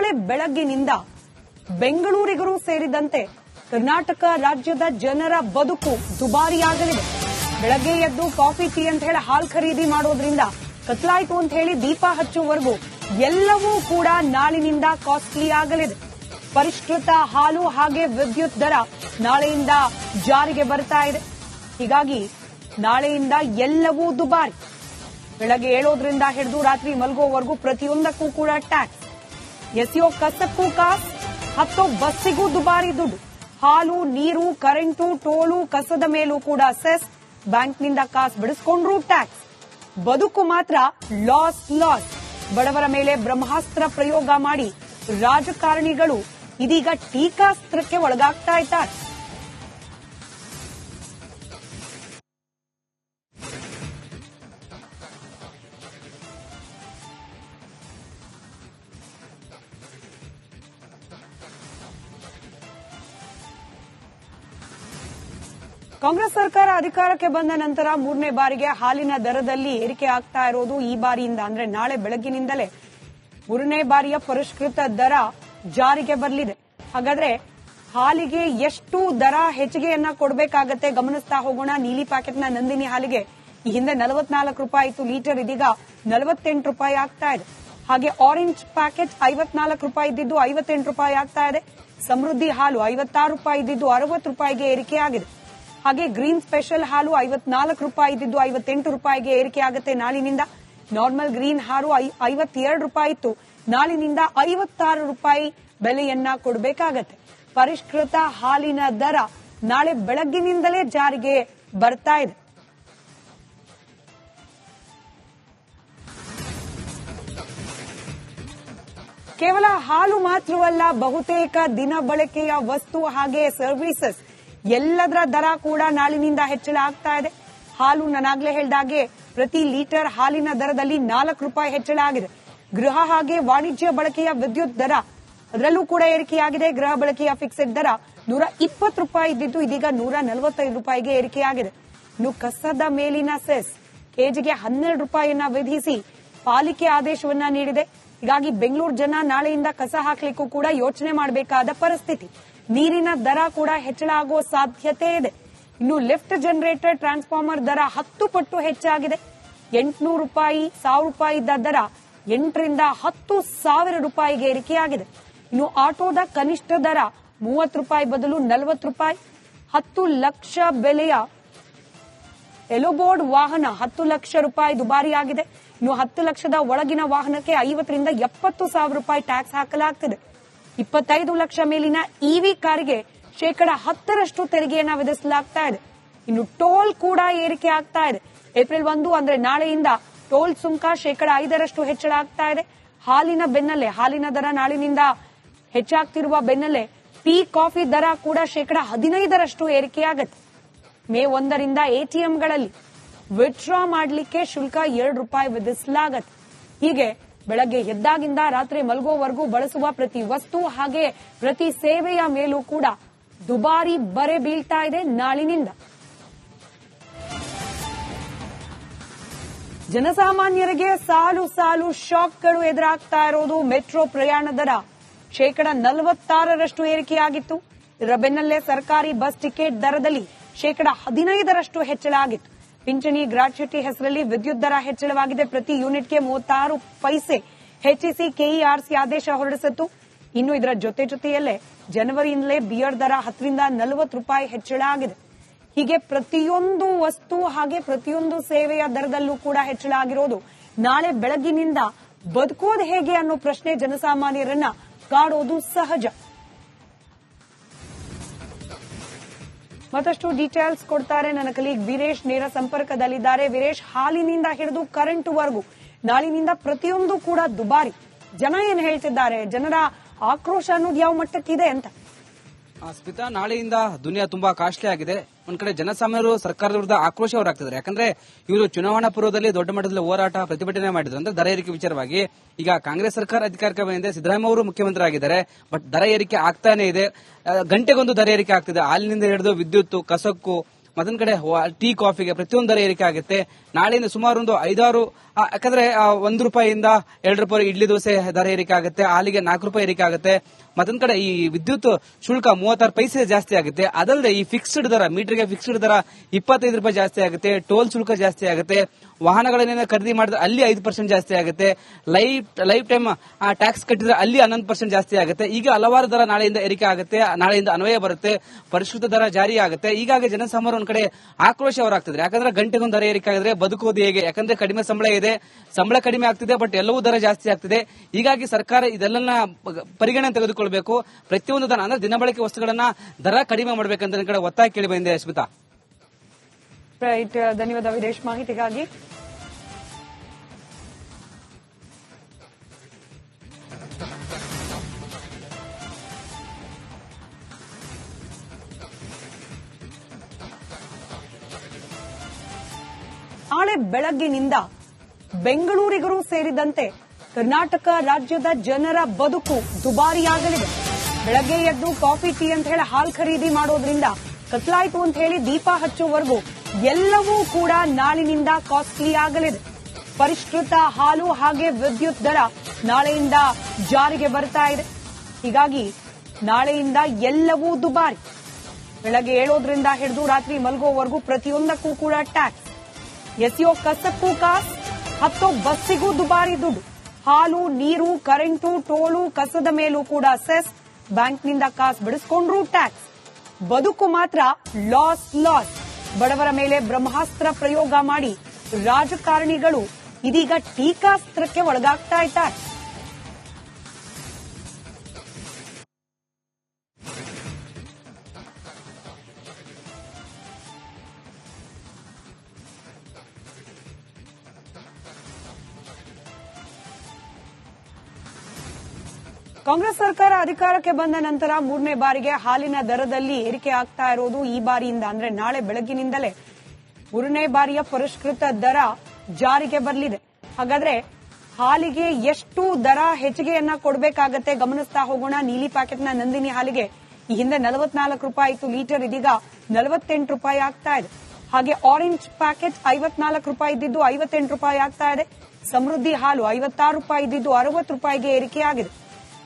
ನಾಳೆ ಬೆಳಗ್ಗಿನಿಂದ ಬೆಂಗಳೂರಿಗರು ಸೇರಿದಂತೆ ಕರ್ನಾಟಕ ರಾಜ್ಯದ ಜನರ ಬದುಕು ದುಬಾರಿಯಾಗಲಿದೆ. ಬೆಳಗ್ಗೆ ಎದ್ದು ಕಾಫಿ ಟೀ ಅಂತ ಹೇಳಿ ಹಾಲು ಖರೀದಿ ಮಾಡೋದ್ರಿಂದ ಕತ್ಲಾಯ್ತು ಅಂತ ಹೇಳಿ ದೀಪ ಹಚ್ಚುವವರೆಗೂ ಎಲ್ಲವೂ ಕೂಡ ನಾಳಿನಿಂದ ಕಾಸ್ಟ್ಲಿ ಆಗಲಿದೆ. ಪರಿಷ್ಕೃತ ಹಾಲು ಹಾಗೆ ವಿದ್ಯುತ್ ದರ ನಾಳೆಯಿಂದ ಜಾರಿಗೆ ಬರ್ತಾ ಇದೆ. ಹೀಗಾಗಿ ನಾಳೆಯಿಂದ ಎಲ್ಲವೂ ದುಬಾರಿ. ಬೆಳಗ್ಗೆ ಏಳೋದ್ರಿಂದ ಹಿಡಿದು ರಾತ್ರಿ ಮಲಗೋವರೆಗೂ ಪ್ರತಿಯೊಂದಕ್ಕೂ ಕೂಡ ಟ್ಯಾಕ್ಸ್. ಎಸೆಯೋ ಕಸಕ್ಕೂ ಕಾಸ್, ಹತ್ತೋ ಬಸ್ಸಿಗೂ ದುಬಾರಿ ದುಡ್ಡು. ಹಾಲು, ನೀರು, ಕರೆಂಟು, ಟೋಲು, ಕಸದ ಮೇಲೂ ಕೂಡ ಸೆಸ್, ಬ್ಯಾಂಕ್ನಿಂದ ಕಾಸು ಬಿಡಿಸ್ಕೊಂಡ್ರೂ ಟ್ಯಾಕ್ಸ್. ಬದುಕು ಮಾತ್ರ ಲಾಸ್. ಬಡವರ ಮೇಲೆ ಬ್ರಹ್ಮಾಸ್ತ್ರ ಪ್ರಯೋಗ ಮಾಡಿ ರಾಜಕಾರಣಿಗಳು ಇದೀಗ ಟೀಕಾಸ್ತ್ರಕ್ಕೆ ಒಳಗಾಗ್ತಾ ಇದ್ದಾರೆ. ಕಾಂಗ್ರೆಸ್ ಸರ್ಕಾರ ಅಧಿಕಾರಕ್ಕೆ ಬಂದ ನಂತರ 3ನೇ ಬಾರಿಗೆ ಹಾಲಿನ ದರದಲ್ಲಿ ಏರಿಕೆ ಆಗ್ತಾ ಇರೋದು ಈ ಬಾರಿಯಿಂದ, ಅಂದ್ರೆ ನಾಳೆ ಬೆಳಗ್ಗಿನಿಂದಲೇ 3ನೇ ಬಾರಿಯ ಪರಿಷ್ಕೃತ ದರ ಜಾರಿಗೆ ಬರಲಿದೆ. ಹಾಗಾದ್ರೆ ಹಾಲಿಗೆ ಎಷ್ಟು ದರ ಹೆಚ್ಚಿಗೆಯನ್ನ ಕೊಡಬೇಕಾಗತ್ತೆ ಗಮನಿಸ್ತಾ ಹೋಗೋಣ. ನೀಲಿ ಪ್ಯಾಕೆಟ್ನ ನಂದಿನಿ ಹಾಲಿಗೆ ಈ ಹಿಂದೆ 44 ರೂಪಾಯಿ ಇತ್ತು ಲೀಟರ್, ಇದೀಗ 48 ರೂಪಾಯಿ ಆಗ್ತಾ ಇದೆ. ಹಾಗೆ ಆರೆಂಜ್ ಪ್ಯಾಕೆಟ್ 54 ರೂಪಾಯಿ ಇದ್ದಿದ್ದು 58 ರೂಪಾಯಿ ಆಗ್ತಾ ಇದೆ. ಸಮೃದ್ಧಿ ಹಾಲು 56 ರೂಪಾಯಿ ಇದ್ದಿದ್ದು 60 ರೂಪಾಯಿಗೆ ಏರಿಕೆಯಾಗಿದೆ. ಹಾಗೆ ಗ್ರೀನ್ ಸ್ಪೆಷಲ್ ಹಾಲು 54 ರೂಪಾಯಿ ಇದ್ದಿದ್ದು 58 ರೂಪಾಯಿಗೆ ಏರಿಕೆ ಆಗುತ್ತೆ ನಾಳಿನಿಂದ. ನಾರ್ಮಲ್ ಗ್ರೀನ್ ಹಾಲು 52 ರೂಪಾಯಿ ಇತ್ತು, ನಾಳಿನಿಂದ 56 ರೂಪಾಯಿ ಬೆಲೆಯನ್ನ ಕೊಡಬೇಕಾಗತ್ತೆ. ಪರಿಷ್ಕೃತ ಹಾಲಿನ ದರ ನಾಳೆ ಬೆಳಗ್ಗಿನಿಂದಲೇ ಜಾರಿಗೆ ಬರ್ತಾ ಇದೆ. ಕೇವಲ ಹಾಲು ಮಾತ್ರವಲ್ಲ, ಬಹುತೇಕ ದಿನ ಬಳಕೆಯ ವಸ್ತು ಹಾಗೆ ಸರ್ವಿಸಸ್ ಎಲ್ಲದರ ದರ ಕೂಡ ನಾಳಿನಿಂದ ಹೆಚ್ಚಳ ಆಗ್ತಾ ಇದೆ. ಹಾಲು ನಾನಾಗ್ಲೇ ಹೇಳಿದಾಗೆ ಪ್ರತಿ ಲೀಟರ್ ಹಾಲಿನ ದರದಲ್ಲಿ 4 ರೂಪಾಯಿ ಹೆಚ್ಚಳ ಆಗಿದೆ. ಗೃಹ ಹಾಗೆ ವಾಣಿಜ್ಯ ಬಳಕೆಯ ವಿದ್ಯುತ್ ದರ ಅದರಲ್ಲೂ ಕೂಡ ಏರಿಕೆಯಾಗಿದೆ. ಗೃಹ ಬಳಕೆಯ ಫಿಕ್ಸೆಡ್ ದರ 120 ರೂಪಾಯಿ ಇದ್ದಿದ್ದು ಇದೀಗ 145 ರೂಪಾಯಿಗೆ ಏರಿಕೆಯಾಗಿದೆ. ಇನ್ನು ಕಸದ ಮೇಲಿನ ಸೆಸ್ ಕೆಜಿಗೆ 12 ರೂಪಾಯಿಯನ್ನ ವಿಧಿಸಿ ಪಾಲಿಕೆ ಆದೇಶವನ್ನ ನೀಡಿದೆ. ಹೀಗಾಗಿ ಬೆಂಗಳೂರು ಜನ ನಾಳೆಯಿಂದ ಕಸ ಹಾಕ್ಲಿಕ್ಕೂ ಕೂಡ ಯೋಚನೆ ಮಾಡಬೇಕಾದ ಪರಿಸ್ಥಿತಿ. ನೀರಿನ ದರ ಕೂಡ ಹೆಚ್ಚಳ ಆಗುವ ಸಾಧ್ಯತೆ ಇದೆ. ಇನ್ನು ಲಿಫ್ಟ್ ಜನರೇಟರ್ ಟ್ರಾನ್ಸ್ಫಾರ್ಮರ್ ದರ 10 ಪಟ್ಟು ಹೆಚ್ಚಾಗಿದೆ. 800 ರೂಪಾಯಿ 1000 ರೂಪಾಯಿ ಇದ್ದ ದರ 8 ರಿಂದ 10,000 ರೂಪಾಯಿಗೆ ಏರಿಕೆಯಾಗಿದೆ. ಇನ್ನು ಆಟೋದ ಕನಿಷ್ಠ ದರ 30 ರೂಪಾಯಿ ಬದಲು 40 ರೂಪಾಯಿ. 10 ಲಕ್ಷ ಬೆಲೆಯ ಎಲೋಬೋರ್ಡ್ ವಾಹನ 10 ಲಕ್ಷ ರೂಪಾಯಿ ದುಬಾರಿಯಾಗಿದೆ. ಇನ್ನು 10 ಲಕ್ಷದ ಒಳಗಿನ ವಾಹನಕ್ಕೆ 50 ರಿಂದ 70,000 ರೂಪಾಯಿ ಟ್ಯಾಕ್ಸ್ ಹಾಕಲಾಗ್ತಿದೆ. 25 ಲಕ್ಷ ಮೇಲಿನ ಇವಿ ಕಾರಿಗೆ 10% ತೆರಿಗೆಯನ್ನ ವಿಧಿಸಲಾಗ್ತಾ ಇದೆ. ಇನ್ನು ಟೋಲ್ ಕೂಡ ಏರಿಕೆ ಆಗ್ತಾ ಇದೆ. ಏಪ್ರಿಲ್ 1 ಅಂದ್ರೆ ನಾಳೆಯಿಂದ ಟೋಲ್ ಸುಂಕ 5% ಹೆಚ್ಚಳ ಆಗ್ತಾ ಇದೆ. ಹಾಲಿನ ಬೆನ್ನಲ್ಲೇ ಹಾಲಿನ ದರ ನಾಳಿನಿಂದ ಹೆಚ್ಚಾಗ್ತಿರುವ ಬೆನ್ನಲ್ಲೇ ಟೀ ಕಾಫಿ ದರ ಕೂಡ 15% ಏರಿಕೆಯಾಗುತ್ತೆ. ಮೇ 1 ರಿಂದ ಎಟಿಎಂಗಳಲ್ಲಿ ವಿತ್ಡ್ರಾ ಮಾಡಲಿಕ್ಕೆ ಶುಲ್ಕ 2 ರೂಪಾಯಿ ವಿಧಿಸಲಾಗುತ್ತೆ. ಹೀಗೆ ಬೆಳಗ್ಗೆ ಎದ್ದಾಗಿಂದ ರಾತ್ರಿ ಮಲಗೋವರೆಗೂ ಬಳಸುವ ಪ್ರತಿ ವಸ್ತು ಹಾಗೆ ಪ್ರತಿ ಸೇವೆಯ ಮೇಲೂ ಕೂಡ ದುಬಾರಿ ಬರೆ ಬೀಳ್ತಾ ಇದೆ ನಾಳಿನಿಂದ. ಜನಸಾಮಾನ್ಯರಿಗೆ ಸಾಲು ಸಾಲು ಶಾಕ್ಗಳು ಎದುರಾಗ್ತಾ ಇರೋದು ಮೆಟ್ರೋ ಪ್ರಯಾಣ ದರ 46% ಏರಿಕೆಯಾಗಿತ್ತು. ಇದರ ಬೆನ್ನಲ್ಲೇ ಸರ್ಕಾರಿ ಬಸ್ ಟಿಕೆಟ್ ದರದಲ್ಲಿ 15% ಹೆಚ್ಚಳ ಆಗಿತ್ತು. ಪಿಂಚಣಿ ಗ್ರಾಚ್ಯುಟಿ ಹೆಸರಲ್ಲಿ ವಿದ್ಯುತ್ ದರ ಹೆಚ್ಚಳವಾಗಿದೆ. ಪ್ರತಿ ಯೂನಿಟ್ಗೆ 36 ಪೈಸೆ ಹೆಚ್ಚಿಸಿ ಕೆಇಆರ್ಸಿ ಆದೇಶ ಹೊರಡಿಸಿತ್ತು. ಇನ್ನು ಇದರ ಜೊತೆಯಲ್ಲೇ ಜನವರಿಯಿಂದಲೇ ಬಿಯರ್ ದರ 10 ರಿಂದ 40 ರೂಪಾಯಿ ಹೆಚ್ಚಳ ಆಗಿದೆ. ಹೀಗೆ ಪ್ರತಿಯೊಂದು ವಸ್ತು ಹಾಗೆ ಪ್ರತಿಯೊಂದು ಸೇವೆಯ ದರದಲ್ಲೂ ಕೂಡ ಹೆಚ್ಚಳ ಆಗಿರೋದು ನಾಳೆ ಬೆಳಗ್ಗಿನಿಂದ ಬದುಕೋದು ಹೇಗೆ ಅನ್ನೋ ಪ್ರಶ್ನೆ ಜನಸಾಮಾನ್ಯರನ್ನ ಕಾಡೋದು ಸಹಜ. ಮತ್ತಷ್ಟು ಡೀಟೇಲ್ಸ್ ಕೊಡ್ತಾರೆ ನನ್ನ ಕಲೀಗ್ ವೀರೇಶ್, ನೇರ ಸಂಪರ್ಕದಲ್ಲಿದ್ದಾರೆ. ವೀರೇಶ್, ಹಾಲಿನಿಂದ ಹಿಡಿದು ಕರೆಂಟ್ ವರೆಗೂ ನಾಳಿನಿಂದ ಪ್ರತಿಯೊಂದು ಕೂಡ ದುಬಾರಿ. ಜನ ಏನ್ ಹೇಳ್ತಿದ್ದಾರೆ, ಜನರ ಆಕ್ರೋಶ ಅನ್ನೋದು ಯಾವ ಮಟ್ಟಕ್ಕಿದೆ ಅಂತ? ಸ್ಮಿತಾ, ನಾಳೆಯಿಂದ ದುನಿಯಾ ತುಂಬಾ ಕಾಸ್ಟ್ಲಿ ಆಗಿದೆ. ಒಂದ್ ಕಡೆ ಜನಸಾಮಾನ್ಯರು ಸರ್ಕಾರದ ವಿರುದ್ಧ ಆಕ್ರೋಶ ಹೊರಹಾಕ್ತಿದ್ದಾರೆ. ಯಾಕಂದ್ರೆ ಇವರು ಚುನಾವಣಾ ಪೂರ್ವದಲ್ಲಿ ದೊಡ್ಡ ಮಟ್ಟದಲ್ಲಿ ಹೋರಾಟ ಪ್ರತಿಭಟನೆ ಮಾಡಿದ್ರು. ಅಂದ್ರೆ ದರ ಏರಿಕೆ ವಿಚಾರವಾಗಿ ಈಗ ಕಾಂಗ್ರೆಸ್ ಸರ್ಕಾರ ಅಧಿಕಾರಕ್ಕೆ ಬಂದಿದೆ, ಸಿದ್ದರಾಮಯ್ಯ ಅವರು ಮುಖ್ಯಮಂತ್ರಿ ಆಗಿದ್ದಾರೆ. ಬಟ್ ದರ ಏರಿಕೆ ಆಗ್ತಾನೆ ಇದೆ. ಗಂಟೆಗೊಂದು ದರ ಏರಿಕೆ ಆಗ್ತಿದೆ. ಹಾಲಿನಿಂದ ಹಿಡಿದು ವಿದ್ಯುತ್, ಕಸಕ್ಕೂ, ಮತ್ತೊಂದ್ ಕಡೆ ಟೀ ಕಾಫಿಗೆ ಪ್ರತಿಯೊಂದು ದರ ಏರಿಕೆ ಆಗುತ್ತೆ. ನಾಳೆಯಿಂದ ಸುಮಾರು ಒಂದು 5-6 ಯಾಕಂದ್ರೆ ₹1 2 ಇಡ್ಲಿ ದೋಸೆ ದರ ಏರಿಕೆ ಆಗುತ್ತೆ, ಹಾಲಿಗೆ ₹4 ಏರಿಕೆ ಆಗುತ್ತೆ. ಮತ್ತೊಂದ್ ಕಡೆ ಈ ವಿದ್ಯುತ್ ಶುಲ್ಕ 36 ಪೈಸೆ ಜಾಸ್ತಿ ಆಗುತ್ತೆ. ಅದಲ್ಲದೆ ಈ ಫಿಕ್ಸ್ಡ್ ದರ, ಮೀಟರ್ಗೆ ಫಿಕ್ಸ್ಡ್ ದರ ₹25 ಜಾಸ್ತಿ ಆಗುತ್ತೆ. ಟೋಲ್ ಶುಲ್ಕ ಜಾಸ್ತಿ ಆಗುತ್ತೆ. ವಾಹನಗಳನ್ನೇನ ಖರೀದಿ ಮಾಡಿದ್ರೆ ಅಲ್ಲಿ 5% ಜಾಸ್ತಿ ಆಗುತ್ತೆ. ಲೈಫ್ ಟೈಮ್ ಟ್ಯಾಕ್ಸ್ ಕಟ್ಟಿದ್ರೆ ಅಲ್ಲಿ 11% ಜಾಸ್ತಿ ಆಗುತ್ತೆ. ಈಗ ಹಲವಾರು ದರ ನಾಳೆಯಿಂದ ಏರಿಕೆ ಆಗುತ್ತೆ, ನಾಳೆಯಿಂದ ಅನ್ವಯ ಬರುತ್ತೆ, ಪರಿಷ್ಕೃತ ದರ ಜಾರಿ ಆಗುತ್ತೆ. ಹೀಗಾಗಿ ಜನಸಾಮಾನ್ಯರು ಒಂದ್ ಕಡೆ ಆಕ್ರೋಶ ಹೊರಾಗ್ತಿದ್ರೆ, ಯಾಕಂದ್ರೆ ಗಂಟೆಗೊಂದು ದರ ಏರಿಕೆ ಆಗಿದ್ರೆ ಬದುಕೋದು ಹೇಗೆ? ಯಾಕಂದ್ರೆ ಕಡಿಮೆ ಸಂಬಳ ಇದೆ, ಸಂಬಳ ಕಡಿಮೆ ಆಗ್ತಿದೆ, ಬಟ್ ಎಲ್ಲವೂ ದರ ಜಾಸ್ತಿ ಆಗ್ತಿದೆ. ಹೀಗಾಗಿ ಸರ್ಕಾರ ಇದೆಲ್ಲ ಪರಿಗಣನೆ ತೆಗೆದುಕೊಳ್ಬೇಕು. ಪ್ರತಿಯೊಂದು ದರ ಅಂದ್ರೆ ದಿನಬಳಕೆ ವಸ್ತುಗಳನ್ನ ದರ ಕಡಿಮೆ ಮಾಡಬೇಕಂತ ಕಡೆ ಒತ್ತಾಯ ಕೇಳಿ ಬಂದಿದೆ. ಸ್ಮಿತಾ, ರೈಟ್, ಧನ್ಯವಾದ ವಿದೇಶ್ ಮಾಹಿತಿಗಾಗಿ. ನಾಳೆ ಬೆಳಗ್ಗಿನಿಂದ ಬೆಂಗಳೂರಿಗರು ಸೇರಿದಂತೆ ಕರ್ನಾಟಕ ರಾಜ್ಯದ ಜನರ ಬದುಕು ದುಬಾರಿಯಾಗಲಿದೆ. ಬೆಳಗ್ಗೆ ಎದ್ದು ಕಾಫಿ ಟೀ ಅಂತ ಹೇಳಿ ಹಾಲು ಖರೀದಿ ಮಾಡೋದ್ರಿಂದ ಕತ್ಲಾಯ್ತು ಅಂತ ಹೇಳಿ ದೀಪ ಹಚ್ಚುವವರೆಗೂ ಎಲ್ಲವೂ ಕೂಡ ನಾಳಿನಿಂದ ಕಾಸ್ಟ್ಲಿ ಆಗಲಿದೆ. ಪರಿಷ್ಕೃತ ಹಾಲು ಹಾಗೆ ವಿದ್ಯುತ್ ದರ ನಾಳೆಯಿಂದ ಜಾರಿಗೆ ಬರ್ತಾ ಇದೆ. ಹೀಗಾಗಿ ನಾಳೆಯಿಂದ ಎಲ್ಲವೂ ದುಬಾರಿ. ಬೆಳಗ್ಗೆ ಏಳೋದ್ರಿಂದ ಹಿಡಿದು ರಾತ್ರಿ ಮಲಗೋವರೆಗೂ ಪ್ರತಿಯೊಂದಕ್ಕೂ ಕೂಡ ಟ್ಯಾಕ್ಸ್. ಎಸೆಯೋ ಕಸಕ್ಕೂ ಕಾಸ್, ಹತ್ತೋ ಬಸ್ಸಿಗೂ ದುಬಾರಿ ದುಡ್ಡು. ಹಾಲು, ನೀರು, ಕರೆಂಟು, ಟೋಲು, ಕಸದ ಮೇಲೂ ಕೂಡ ಸೆಸ್, ಬ್ಯಾಂಕ್ನಿಂದ ಕಾಸು ಬಿಡಿಸ್ಕೊಂಡ್ರೂ ಟ್ಯಾಕ್ಸ್. ಬದುಕು ಮಾತ್ರ ಲಾಸ್. ಬಡವರ ಮೇಲೆ ಬ್ರಹ್ಮಾಸ್ತ್ರ ಪ್ರಯೋಗ ಮಾಡಿ ರಾಜಕಾರಣಿಗಳು ಇದೀಗ ಟೀಕಾಸ್ತ್ರಕ್ಕೆ ಒಳಗಾಗ್ತಾ ಇದ್ದಾರೆ. ಕಾಂಗ್ರೆಸ್ ಸರ್ಕಾರ ಅಧಿಕಾರಕ್ಕೆ ಬಂದ ನಂತರ 3ನೇ ಬಾರಿಗೆ ಹಾಲಿನ ದರದಲ್ಲಿ ಏರಿಕೆ ಆಗ್ತಾ ಇರೋದು ಈ ಬಾರಿಯಿಂದ, ಅಂದ್ರೆ ನಾಳೆ ಬೆಳಗ್ಗಿನಿಂದಲೇ 3ನೇ ಬಾರಿಯ ಪರಿಷ್ಕೃತ ದರ ಜಾರಿಗೆ ಬರಲಿದೆ. ಹಾಗಾದ್ರೆ ಹಾಲಿಗೆ ಎಷ್ಟು ದರ ಹೆಚ್ಚಿಗೆಯನ್ನ ಕೊಡಬೇಕಾಗತ್ತೆ ಗಮನಿಸ್ತಾ ಹೋಗೋಣ. ನೀಲಿ ಪ್ಯಾಕೆಟ್ನ ನಂದಿನಿ ಹಾಲಿಗೆ ಈ ಹಿಂದೆ ₹44 ಇತ್ತು ಲೀಟರ್, ಇದೀಗ ₹48 ಆಗ್ತಾ ಇದೆ. ಹಾಗೆ ಆರೆಂಜ್ ಪ್ಯಾಕೆಟ್ ₹54 ಇದ್ದಿದ್ದು ₹58 ಆಗ್ತಾ ಇದೆ. ಸಮೃದ್ಧಿ ಹಾಲು ₹56 ಇದ್ದಿದ್ದು ₹60ಗೆ ಏರಿಕೆಯಾಗಿದೆ.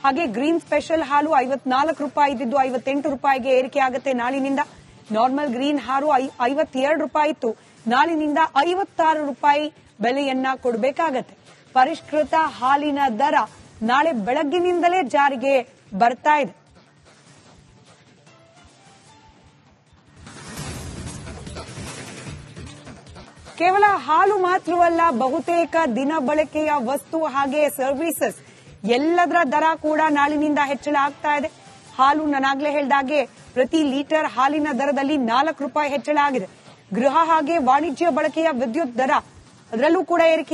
ಹಾಗೆ ಗ್ರೀನ್ ಸ್ಪೆಷಲ್ ಹಾಲು ₹54 ಇದ್ದಿದ್ದು ₹58ಗೆ ಏರಿಕೆ ಆಗುತ್ತೆ ನಾಳಿನಿಂದ. ನಾರ್ಮಲ್ ಗ್ರೀನ್ ಹಾಲು ₹52 ಇತ್ತು, ನಾಳಿನಿಂದ ₹56 ಬೆಲೆಯನ್ನ ಕೊಡಬೇಕಾಗತ್ತೆ. ಪರಿಷ್ಕೃತ ಹಾಲಿನ ದರ ನಾಳೆ ಬೆಳಗ್ಗಿನಿಂದಲೇ ಜಾರಿಗೆ ಬರ್ತಾ ಇದೆ. ಕೇವಲ ಹಾಲು ಮಾತ್ರವಲ್ಲ, ಬಹುತೇಕ ದಿನ ಬಳಕೆಯ ವಸ್ತು ಹಾಗೆ ಸರ್ವಿಸಸ್ ಎಲ್ಲದರ ದರ ಕೂಡ ನಾಳಿನಿಂದ ಹೆಚ್ಚಳ ಆಗ್ತಾ ಇದೆ. ಹಾಲು ನಾನಾಗ್ಲೇ ಹೇಳಿದಾಗೆ ಪ್ರತಿ ಲೀಟರ್ ಹಾಲಿನ ದರದಲ್ಲಿ ₹4 ಹೆಚ್ಚಳ ಆಗಿದೆ. ಗೃಹ ಹಾಗೆ ವಾಣಿಜ್ಯ ಬಳಕೆಯ ವಿದ್ಯುತ್ ದರ ಅದರಲ್ಲೂ ಕೂಡ ಏರಿಕೆ